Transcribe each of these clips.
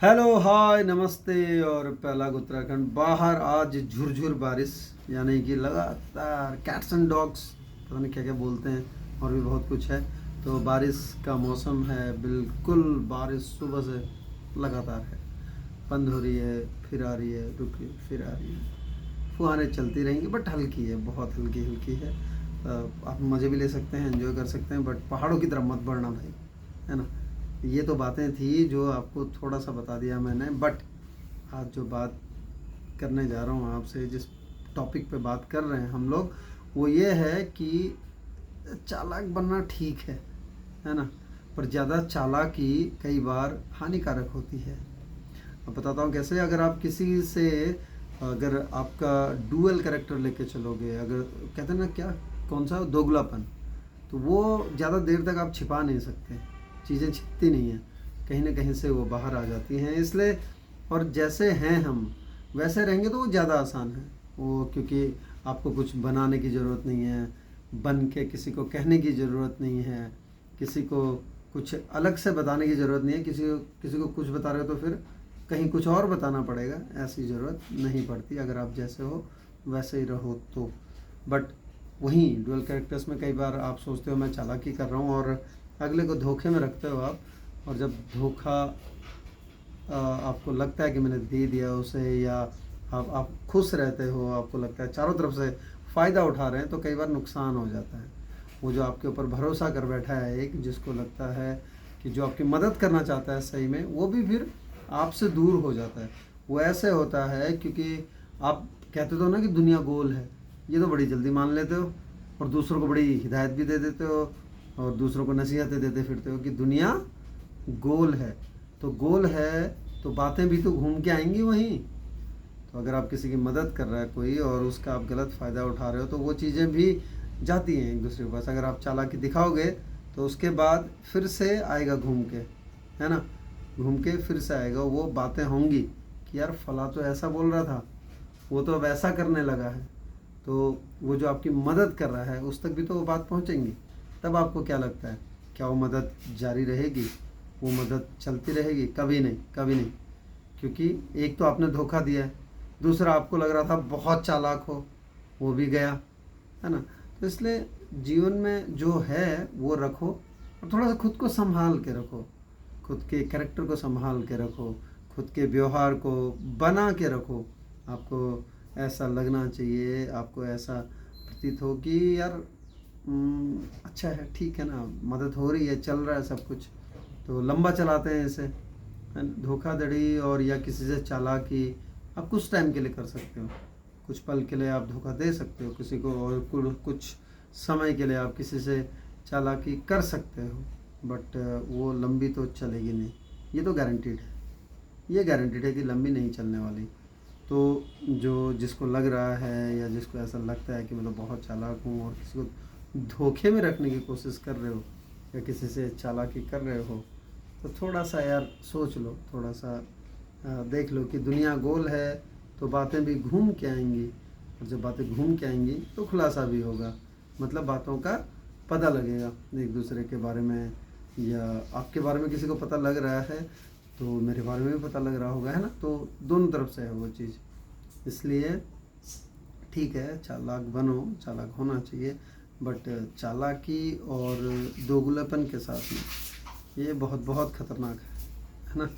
Hello hi नमस्ते। और पहला उत्तराखंड बाहर आज झुरझुर बारिश, यानी कि लगातार कैट्स एंड डॉग्स, पता नहीं क्या क्या बोलते हैं, और भी बहुत कुछ है। तो बारिश का मौसम है, बिल्कुल बारिश सुबह से लगातार है। बंद हो रही है, फिर आ रही है, रुक रही है, फिर आ रही है। फुहारें चलती रहेंगी, बट हल्की है, बहुत हल्की हल्की है। आप मज़े भी ले सकते हैं, एंजॉय कर सकते हैं, बट पहाड़ों की तरफ मत बढ़ना भाई, है ना। ये तो बातें थी जो आपको थोड़ा सा बता दिया मैंने, बट आज जो बात करने जा रहा हूँ आपसे, जिस टॉपिक पे बात कर रहे हैं हम लोग, वो ये है कि चालाक बनना ठीक है ना। पर ज़्यादा चालाकी कई बार हानिकारक होती है। अब बताता हूँ कैसे। अगर आप किसी से, अगर आपका डुअल कैरेक्टर लेके चलोगे, अगर कहते हैं ना क्या, कौन सा, दोगलापन, तो वो ज़्यादा देर तक आप छिपा नहीं सकते। चीज़ें छिपती नहीं हैं, कहीं ना कहीं से वो बाहर आ जाती हैं, इसलिए। और जैसे हैं हम वैसे रहेंगे तो वो ज़्यादा आसान है वो, क्योंकि आपको कुछ बनाने की ज़रूरत नहीं है, बन के किसी को कहने की ज़रूरत नहीं है, किसी को कुछ अलग से बताने की ज़रूरत नहीं है। किसी को कुछ बता रहे हो तो फिर कहीं कुछ और बताना पड़ेगा, ऐसी ज़रूरत नहीं पड़ती अगर आप जैसे हो वैसे ही रहो तो। बट वहीं डुअल कैरेक्टर्स में कई बार आप सोचते हो मैं चालाकी कर रहा हूँ, और अगले को धोखे में रखते हो आप। और जब धोखा आपको लगता है कि मैंने दे दिया उसे, या आप खुश रहते हो, आपको लगता है चारों तरफ से फ़ायदा उठा रहे हैं, तो कई बार नुकसान हो जाता है। वो जो आपके ऊपर भरोसा कर बैठा है एक, जिसको लगता है कि जो आपकी मदद करना चाहता है सही में, वो भी फिर आपसे दूर हो जाता है। वो ऐसे होता है क्योंकि आप कहते तो ना कि दुनिया गोल है, ये तो बड़ी जल्दी मान लेते हो, और दूसरों को बड़ी हिदायत भी दे देते हो, और दूसरों को नसीहतें देते फिरते हो कि दुनिया गोल है। तो गोल है तो बातें भी तो घूम के आएंगी वहीं। तो अगर आप किसी की मदद कर रहा है कोई, और उसका आप गलत फ़ायदा उठा रहे हो, तो वो चीज़ें भी जाती हैं एक दूसरे के पास। अगर आप चालाकी दिखाओगे तो उसके बाद फिर से आएगा घूम के, है ना। घूम के फिर से आएगा, वो बातें होंगी कि यार फला तो ऐसा बोल रहा था, वो तो अब ऐसा करने लगा है। तो वो जो आपकी मदद कर रहा है उस तक भी तो वो बात पहुंचेंगी। तब आपको क्या लगता है, क्या वो मदद जारी रहेगी, वो मदद चलती रहेगी? कभी नहीं, कभी नहीं। क्योंकि एक तो आपने धोखा दिया है, दूसरा आपको लग रहा था बहुत चालाक हो, वो भी गया, है ना। तो इसलिए जीवन में जो है वो रखो, और थोड़ा सा खुद को संभाल के रखो, खुद के कैरेक्टर को संभाल के रखो, खुद के व्यवहार को बना के रखो। आपको ऐसा लगना चाहिए, आपको ऐसा प्रतीत हो कि यार अच्छा है, ठीक है ना, मदद हो रही है, चल रहा है सब कुछ, तो लंबा चलाते हैं इसे। धोखाधड़ी और या किसी से चालाकी आप कुछ टाइम के लिए कर सकते हो, कुछ पल के लिए आप धोखा दे सकते हो किसी को, और कुछ समय के लिए आप किसी से चालाकी कर सकते हो, बट वो लंबी तो चलेगी नहीं। ये तो गारंटीड है, ये गारंटीड है कि लंबी नहीं चलने वाली। तो जो जिसको लग रहा है, या जिसको ऐसा लगता है कि मैं तो बहुत चालाक हूँ, और किसी को धोखे में रखने की कोशिश कर रहे हो, या किसी से चालाकी कर रहे हो, तो थोड़ा सा यार सोच लो, थोड़ा सा देख लो कि दुनिया गोल है, तो बातें भी घूम के आएंगी, और जब बातें घूम के आएंगी तो खुलासा भी होगा। मतलब बातों का पता लगेगा एक दूसरे के बारे में, या आपके बारे में किसी को पता लग रहा है तो मेरे बारे में भी पता लग रहा होगा, है ना। तो दोनों तरफ से है वो चीज़। इसलिए ठीक है, चालाक बनो, चालाक होना चाहिए, बट चालाकी और दोगलापन के साथ में ये बहुत बहुत ख़तरनाक है ना।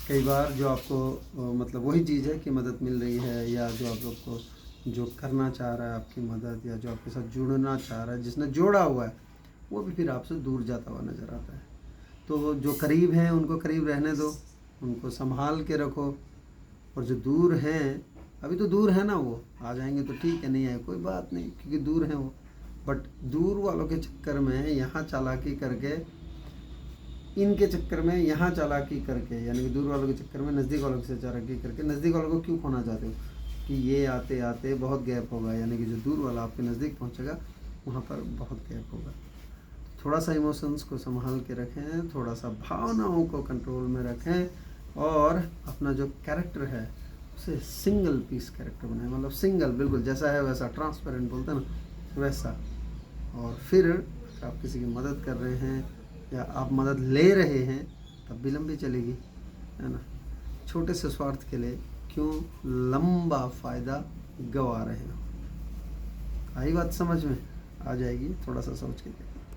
कई बार जो आपको मतलब वही चीज़ है कि मदद मिल रही है, या जो आप लोग को जो करना चाह रहा है आपकी मदद, या जो आपके साथ जुड़ना चाह रहा है, जिसने जोड़ा हुआ है, वो भी फिर आपसे दूर जाता हुआ नज़र आता है। तो जो करीब हैं उनको करीब रहने दो, उनको संभाल के रखो। और जो दूर हैं, अभी तो दूर है ना, वो आ जाएंगे तो ठीक है, नहीं आए कोई बात नहीं, क्योंकि दूर हैं वो। बट दूर वालों के चक्कर में यहाँ चालाकी करके, इनके चक्कर में यहाँ चालाकी करके, यानी कि दूर वालों के चक्कर में नज़दीक वालों से चालाकी करके, नज़दीक वालों को क्यों खोना चाहते हो कि ये आते आते बहुत गैप होगा, यानी कि जो दूर वाला आपके नज़दीक पहुँचेगा वहाँ पर बहुत गैप होगा। थोड़ा सा इमोशंस को संभाल के रखें, थोड़ा सा भावनाओं को कंट्रोल में रखें, और अपना जो कैरेक्टर है उसे सिंगल पीस कैरेक्टर बनाएं, मतलब सिंगल, बिल्कुल जैसा है वैसा, ट्रांसपेरेंट बोलते हैं ना, वैसा। और फिर आप किसी की मदद कर रहे हैं या आप मदद ले रहे हैं, तब भी लंबी चलेगी, है ना। छोटे से स्वार्थ के लिए क्यों लंबा फ़ायदा गंवा रहे हो? आई बात समझ में? आ जाएगी, थोड़ा सा सोच के देखो।